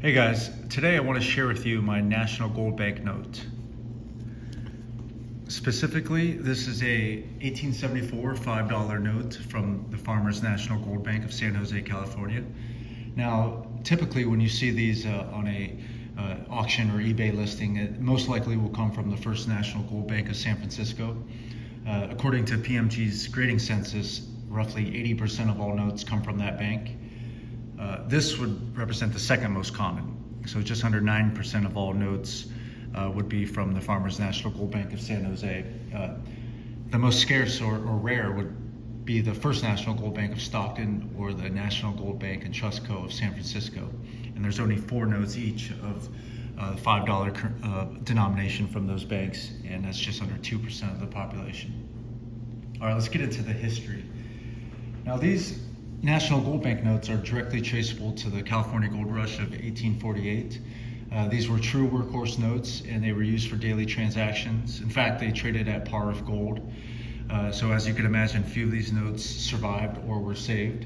Hey guys, today I want to share with you my National Gold Bank note. Specifically, this is a 1874 $5 note from the Farmers National Gold Bank of San Jose, California. Now, typically when you see these on a auction or eBay listing, it most likely will come from the First National Gold Bank of San Francisco. According to PMG's grading census, roughly 80% of all notes come from that bank. This would represent the second most common. So just under 9% of all notes would be from the Farmers National Gold Bank of San Jose. The most scarce or rare would be the First National Gold Bank of Stockton or the National Gold Bank and Trust Co. of San Francisco. And there's only 4 notes each of $5 denomination from those banks, and that's just under 2% of the population. All right, let's get into the history. Now, these National Gold Bank notes are directly traceable to the California Gold Rush of 1848. These were true workhorse notes, and they were used for daily transactions. In fact, they traded at par with gold. So as you can imagine, few of these notes survived or were saved.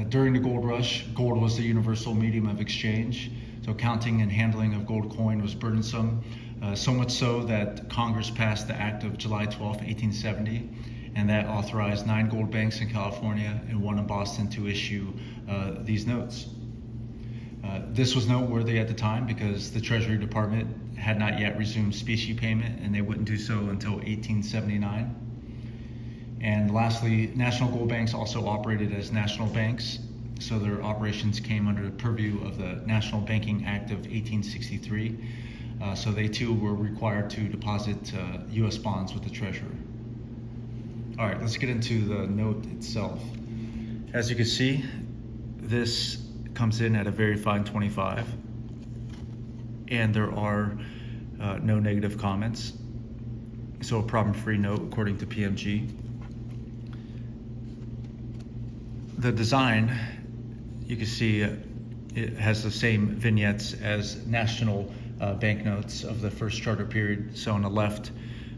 During the gold rush, gold was the universal medium of exchange. So counting and handling of gold coin was burdensome, so much so that Congress passed the Act of July 12, 1870, and that authorized 9 gold banks in California and 1 in Boston to issue these notes. This was noteworthy at the time because the Treasury Department had not yet resumed specie payment, and they wouldn't do so until 1879. And lastly, national gold banks also operated as national banks, so their operations came under the purview of the National Banking Act of 1863. So they too were required to deposit U.S. bonds with the Treasury. All right, let's get into the note itself. As you can see, this comes in at a very fine 25, and there are no negative comments. So a problem-free note according to PMG. The design, you can see it has the same vignettes as national banknotes of the first charter period. So on the left,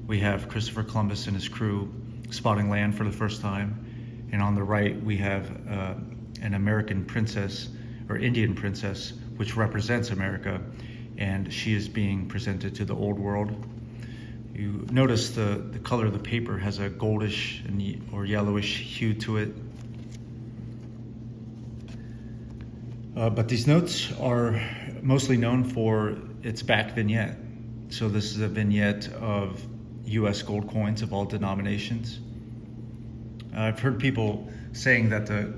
we have Christopher Columbus and his crew spotting land for the first time, and on the right we have an American princess or Indian princess, which represents America, and she is being presented to the old world. You notice the color of the paper has a goldish or yellowish hue to it. But these notes are mostly known for its back vignette. So this is a vignette of U.S. gold coins of all denominations. I've heard people saying that the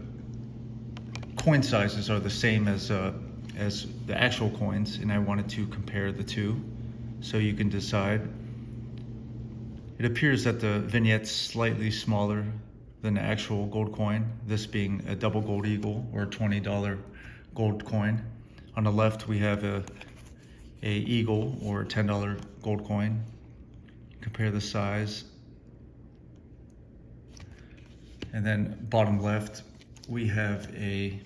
coin sizes are the same as the actual coins, and I wanted to compare the two so you can decide. It appears that the vignette's slightly smaller than the actual gold coin, this being a double gold eagle or a $20 gold coin. On the left we have a eagle or a $10 gold coin. Compare the size. And then bottom left, we have a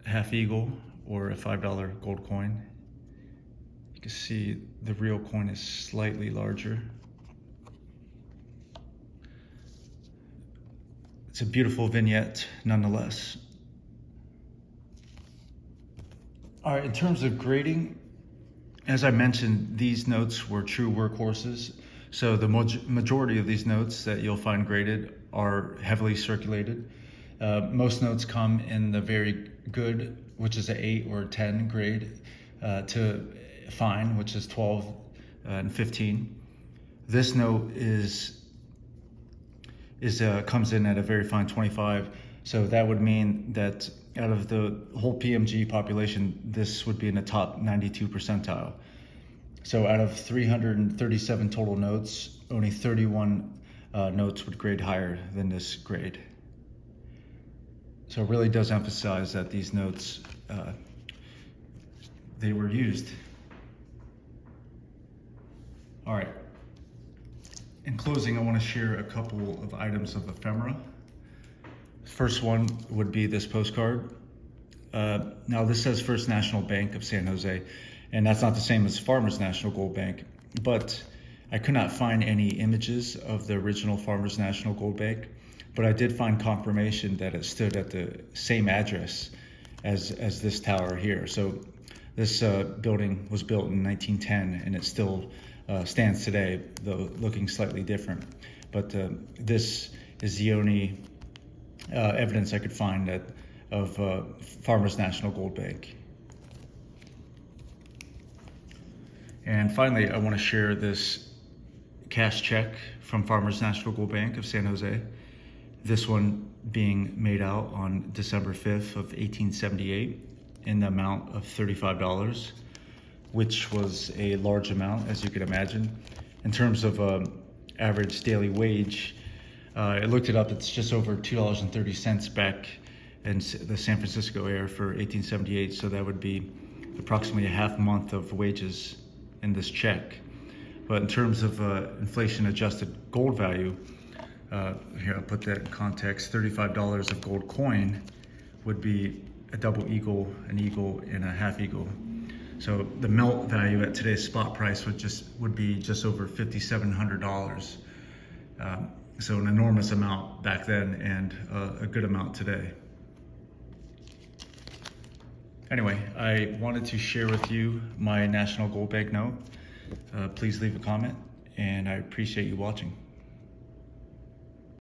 half eagle or a $5 gold coin. You can see the real coin is slightly larger. It's a beautiful vignette nonetheless. All right, in terms of grading, as I mentioned, these notes were true workhorses. So the majority of these notes that you'll find graded are heavily circulated. Most notes come in the very good, which is an 8 or a 10 grade, to fine, which is 12 and 15. This note comes in at a very fine 25. So that would mean that out of the whole PMG population, this would be in the top 92 percentile. So out of 337 total notes, only 31 notes would grade higher than this grade. So it really does emphasize that these notes, they were used. All right. In closing, I want to share a couple of items of ephemera. First one would be this postcard. Now this says First National Bank of San Jose, and that's not the same as Farmers National Gold Bank, but I could not find any images of the original Farmers National Gold Bank, but I did find confirmation that it stood at the same address as this tower here. So this building was built in 1910, and it still stands today, though looking slightly different. But this is the only evidence I could find of Farmers National Gold Bank. And finally, I want to share this cash check from Farmers National Gold Bank of San Jose. This one being made out on December 5th of 1878 in the amount of $35, which was a large amount, as you can imagine. In terms of average daily wage, I looked it up, it's just over $2.30 back in the San Francisco area for 1878, so that would be approximately a half month of wages in this check. But in terms of inflation adjusted gold value, here I'll put that in context, $35 of gold coin would be a double eagle, an eagle, and a half eagle. So the melt value at today's spot price would be just over $5,700. So an enormous amount back then, and a good amount today. Anyway, I wanted to share with you my National Gold Bank note. Please leave a comment, and I appreciate you watching.